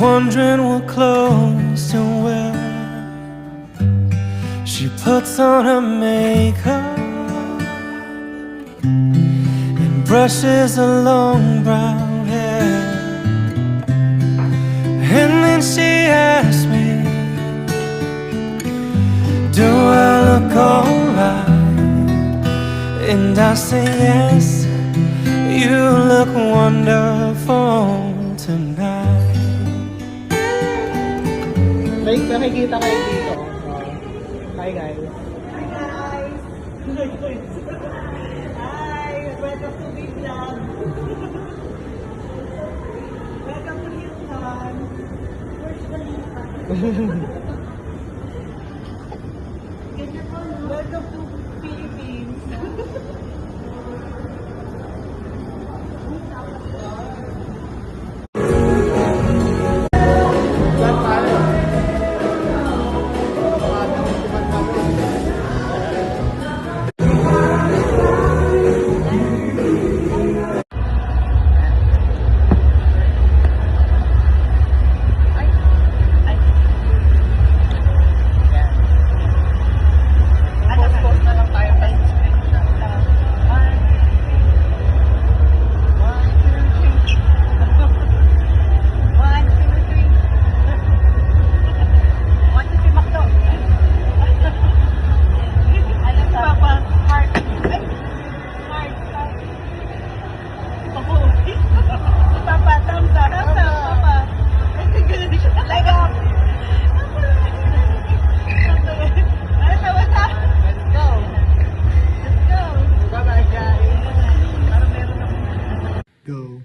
wondering what clothes to wear. She puts on her makeup and brushes her long brown hair. And then she asks me, do I look alright? And I say yes, you look wonderful tonight. Like, nakikita kayo dito. Hi guys. Hi guys! Hi! Welcome to Big Vlog! Welcome to Houston! Where's the Houston? Welcome to Philippines! Go.